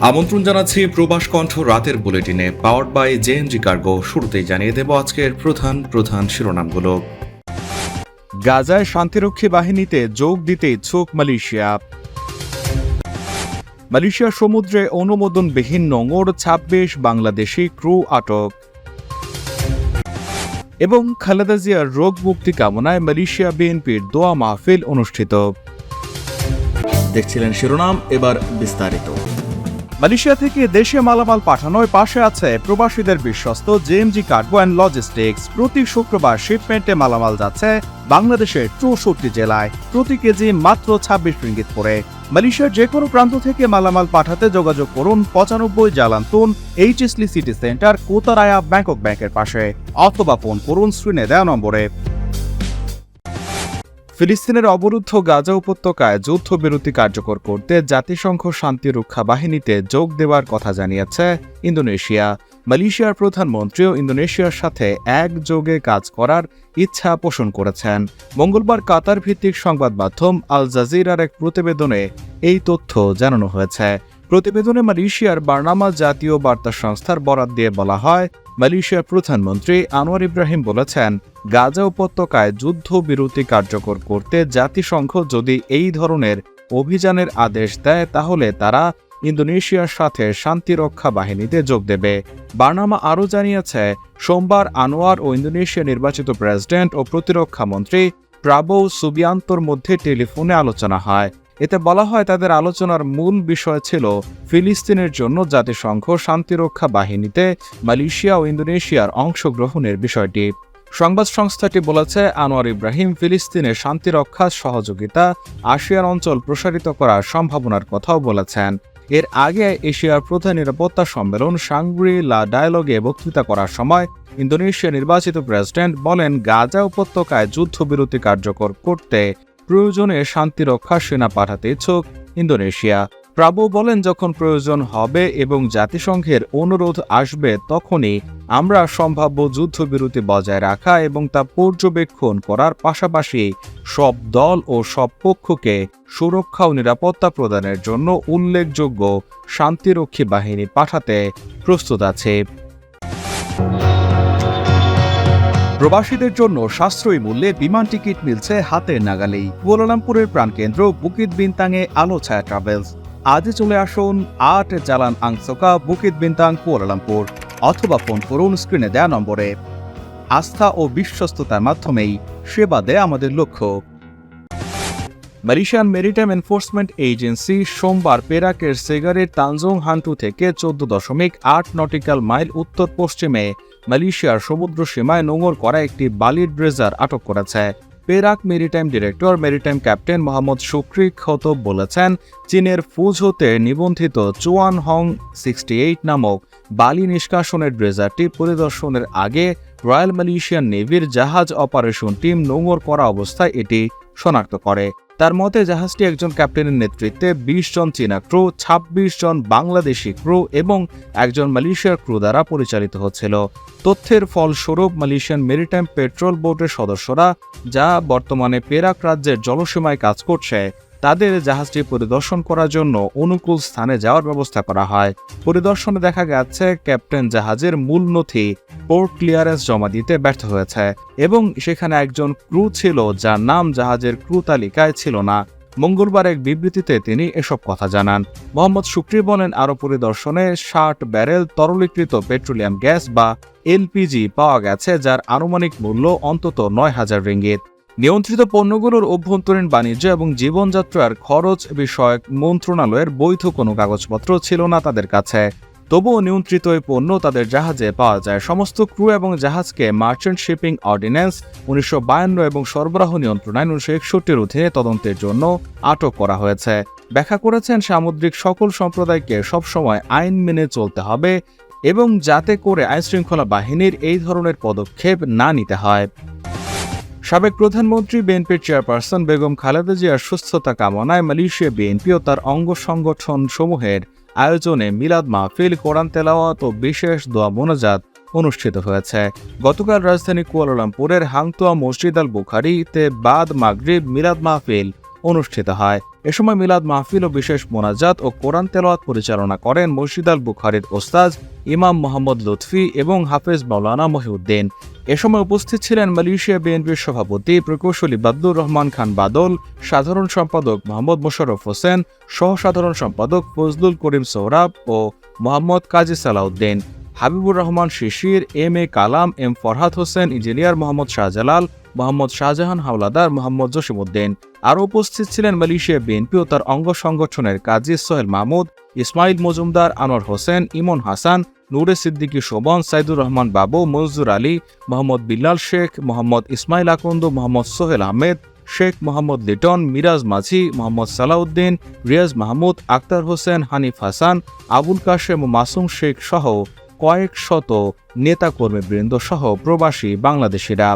আমন্ত্রণ জানাচ্ছি প্রবাস কণ্ঠ রাতের বুলেটিনে পাওয়ার্ড বাই জেএনজি কার্গো। শুরুতেই জানিয়ে দেব আজকের প্রধান শিরোনামগুলো। গাজায় শান্তিরক্ষী বাহিনীতে যোগ দিতে ইচ্ছুক মালয়েশিয়া। মালয়েশিয়ার সমুদ্রে অনুমোদনবিহীন নোঙর ২৬ বাংলাদেশি ক্রু আটক। এবং খালেদা জিয়ার রোগ মুক্তি কামনায় মালয়েশিয়া বিএনপির দোয়া মাহফিল অনুষ্ঠিত। দেখছিলেন শিরোনাম, এবার বিস্তারিত। মালয়েশিয়া থেকে দেশে মালামাল পাঠানোর পাশে আছে প্রবাসীদের বিশ্বস্ত জেএমজি কার্গো অ্যান্ড লজিস্টিক্স। প্রতি শুক্রবার শিপমেন্টে মালামাল যাচ্ছে বাংলাদেশের ৬৪ জেলায়, প্রতি কেজি মাত্র ২৬ রিঙ্গিত করে। মালয়েশিয়ার যে কোনো প্রান্ত থেকে মালামাল পাঠাতে যোগাযোগ করুন ৯৫ জালান তুন এইচএসলি সিটি সেন্টার, কোতারায়া ব্যাংকক ব্যাংকের পাশে, অথবা ফোন করুন স্ক্রিনে দেওয়া নম্বরে। ফিলিস্তিনের অবরুদ্ধ গাজা উপত্যকায় যুদ্ধবিরতি কার্যকর করতে জাতিসংঘ শান্তিরক্ষা বাহিনীতে যোগ দেওয়ার কথা জানিয়েছে ইন্দোনেশিয়া। মালয়েশিয়ার প্রধানমন্ত্রীও ইন্দোনেশিয়ার সাথে একযোগে কাজ করার ইচ্ছা পোষণ করেছেন। মঙ্গলবার কাতার ভিত্তিক সংবাদ মাধ্যম আল জাজিরার এক প্রতিবেদনে এই তথ্য জানানো হয়েছে। প্রতিবেদনে মালয়েশিয়ার বার্নামা জাতীয় বার্তা সংস্থার বরাত দিয়ে বলা হয়, মালয়েশিয়ার প্রধানমন্ত্রী আনোয়ার ইব্রাহিম বলেছেন, গাজা উপত্যকায় যুদ্ধবিরতি কার্যকর করতে জাতিসংঘ যদি এই ধরনের অভিযানের আদেশ দেয় তাহলে তারা ইন্দোনেশিয়ার সাথে শান্তিরক্ষা বাহিনীতে যোগ দেবে। বার্নামা আরও জানিয়েছে, সোমবার আনোয়ার ও ইন্দোনেশিয়া নির্বাচিত প্রেসিডেন্ট ও প্রতিরক্ষা মন্ত্রী প্রাবোও সুবিয়ান্তোর মধ্যে টেলিফোনে আলোচনা হয়। এতে বলা হয়, তাদের আলোচনার মূল বিষয় ছিল ফিলিস্তিনের জন্য জাতিসংঘ শান্তিরক্ষা বাহিনীতে মালয়েশিয়া ও ইন্দোনেশিয়ার অংশগ্রহণের বিষয়টি। সংবাদ সংস্থাটি বলেছে, আনোয়ার ইব্রাহিম ফিলিস্তিনের শান্তিরক্ষা সহযোগিতা আসিয়ান অঞ্চল প্রসারিত করার সম্ভাবনার কথাও বলেছেন। এর আগে এশিয়ার প্রধান নিরাপত্তা সম্মেলন সাংগ্রি লা ডায়ালগে বক্তৃতা করার সময় ইন্দোনেশিয়া নির্বাচিত প্রেসিডেন্ট বলেন, গাজা উপত্যকায় যুদ্ধবিরতি কার্যকর করতে প্রয়োজনে শান্তিরক্ষা সেনা পাঠাতে ইচ্ছুক ইন্দোনেশিয়া। প্রাবো বলেন, যখন প্রয়োজন হবে এবং জাতিসংঘের অনুরোধ আসবে তখনই আমরা সম্ভাব্য যুদ্ধবিরতি বজায় রাখা এবং তা পর্যবেক্ষণ করার পাশাপাশি সব দল ও সব পক্ষকে সুরক্ষা ও নিরাপত্তা প্রদানের জন্য উল্লেখযোগ্য শান্তিরক্ষী বাহিনী পাঠাতে প্রস্তুত আছে। প্রবাসীদের জন্য সাশ্রয়ী মূল্যে বিমান টিকিট মিলছে হাতের নাগালেই। কুয়ালালামপুরের প্রাণকেন্দ্র বুকিত বিনতাংয়ে আলো ছায়া ট্রাভেলস। আজই চলে আসুন ৮ জালান আংসোকা, বুকিত বিনতাং, কুয়ালালামপুর, অথবা ফোন করুন স্ক্রিনে দেয়া নম্বরে। আস্থা ও বিশ্বস্ততার মাধ্যমেই সেবা দেয় আমাদের লক্ষ্য। মালয়েশিয়ান মেরিটাইম এনফোর্সমেন্ট এজেন্সি সোমবার পেরাকের সেগারের তানজং হান্টু থেকে ১৪.৮ নটিক্যাল মাইল উত্তর পশ্চিমে মালয়েশিয়ার সমুদ্র সীমায় নোঙর করা একটি বালির ড্রেজার আটক করেছে। Perak maritime director maritime captain Mohammad Shukri Khatab বলেছেন, চীনের ফুঝোতে নিবন্ধিত চুয়ান হং 68 নামক বালি নিষ্কাশনের ড্রেজারটি পরিদর্শনের আগে রয়্যাল মালয়েশিয়ান নেভির জাহাজ অপারেশন টিম নোঙর করা অবস্থায় এটি শনাক্ত করে। তার মতে, জাহাজটি একজন ক্যাপ্টেনের নেতৃত্বে ২০ জন চীনা ক্রু, ২৬ জন বাংলাদেশি ক্রু এবং একজন মালয়েশিয়ার ক্রু দ্বারা পরিচালিত হচ্ছিল। তথ্যের ফলস্বরূপ মালয়েশিয়ান মেরিটাইম পেট্রোল বোর্ডের সদস্যরা, যা বর্তমানে পেরাক রাজ্যের জলসীমায় কাজ করছে, তাদের জাহাজটি পরিদর্শন করার জন্য অনুকূল স্থানে যাওয়ার ব্যবস্থা করা হয়। পরিদর্শনে দেখা গেছে, ক্যাপ্টেন জাহাজের মূল নথি পোর্ট ক্লিয়ারেন্স জমা দিতে ব্যর্থ হয়েছে এবং সেখানে একজন ক্রু ছিল যার নাম জাহাজের ক্রু তালিকায় ছিল না। মঙ্গলবার এক বিবৃতিতে তিনি এসব কথা জানান। মোহাম্মদ শুক্রি বলেন, আরও পরিদর্শনে ৬০ ব্যারেল তরলীকৃত পেট্রোলিয়াম গ্যাস বা এলপিজি পাওয়া গেছে, যার আনুমানিক মূল্য অন্তত ৯,০০০ রিঙ্গিত। নিয়ন্ত্রিত পণ্যগুলোর অভ্যন্তরীণ বাণিজ্য এবং জীবনযাত্রার খরচ বিষয়ক মন্ত্রণালয়ের বৈধ কোনো কাগজপত্র ছিল না তাদের কাছে। তবুও নিয়ন্ত্রিত এই পণ্য তাদের জাহাজে পাওয়া যায়। সমস্ত ক্রু এবং জাহাজকে মার্চেন্ট শিপিং অর্ডিন্যান্স ১৯৫২ এবং সরবরাহ নিয়ন্ত্রণ আইন ১৯৬১-এর অধীনে তদন্তের জন্য আটক করা হয়েছে। ব্যাখ্যা করেছেন, সামুদ্রিক সকল সম্প্রদায়কে সবসময় আইন মেনে চলতে হবে এবং যাতে করে আইনশৃঙ্খলা বাহিনীর এই ধরনের পদক্ষেপ না নিতে হয়। সাবেক প্রধানমন্ত্রী বিএনপির চেয়ারপারসন বেগম খালেদা জিয়ার সুস্থতা কামনায় মালয়েশিয়া বিএনপি ও তার অঙ্গ সংগঠন সমূহের আয়োজনে মিলাদ মাহফিল, কোরআন তেলাওয়াত ও বিশেষ দোয়া মোনাজাত অনুষ্ঠিত হয়েছে। গতকাল রাজধানী কুয়ালালামপুরের হাংতুয়া মসজিদ আল বুখারীতে বাদ মাগরিব মিলাদ মাহফিল অনুষ্ঠিত হয়। এ সময় মিলাদ মাহফিল ও বিশেষ মোনাজাত ও কোরআন তেলাওয়াত পরিচালনা করেন মসজিদ আল বুখারীর ওস্তাদ ইমাম মোহাম্মদ লুৎফি এবং হাফেজ মাওলানা মহিউদ্দিন। এ সময় উপস্থিত ছিলেন মালয়েশিয়া বিএনপির সভাপতি প্রকৌশলী বাদলুর রহমান খান বাদল, সাধারণ সম্পাদক মোহাম্মদ মোশাররফ হোসেন, সহ সাধারণ সম্পাদক ফজলুল করিম সোহরাব ও মোহাম্মদ কাজী সালাউদ্দিন, হাবিবুর রহমান শিশির, M A Kalam, M Farhad Hossain, engineer Mohammad Shahjalal, Mohammad Shahjahan Howlader, Mohammad Jasimuddin. আরও উপস্থিত ছিলেন মালয়েশিয়া বিএনপি ও তার অঙ্গ সংগঠনের কাজী সোহেল মাহমুদ, ইসমাইল মজুমদার, আনোয়ার হোসেন, ইমন হাসান, নূরে সিদ্দিকী শোভন, সাইদুর রহমান বাবু, মনজুর আলী, মোহাম্মদ বিল্লাল শেখ, মোহাম্মদ ইসমাইল আকন্দ, মোহাম্মদ সোহেল আহমেদ, শেখ মোহাম্মদ লিটন, মিরাজ মাঝি, মোহাম্মদ সালাউদ্দিন, রিয়াজ মাহমুদ, আক্তার হোসেন, হানিফ হাসান, আবুল কাশেম ও মাসুম শেখ সহ কয়েক শত নেতাকর্মীবৃন্দ সহ প্রবাসী বাংলাদেশিরা।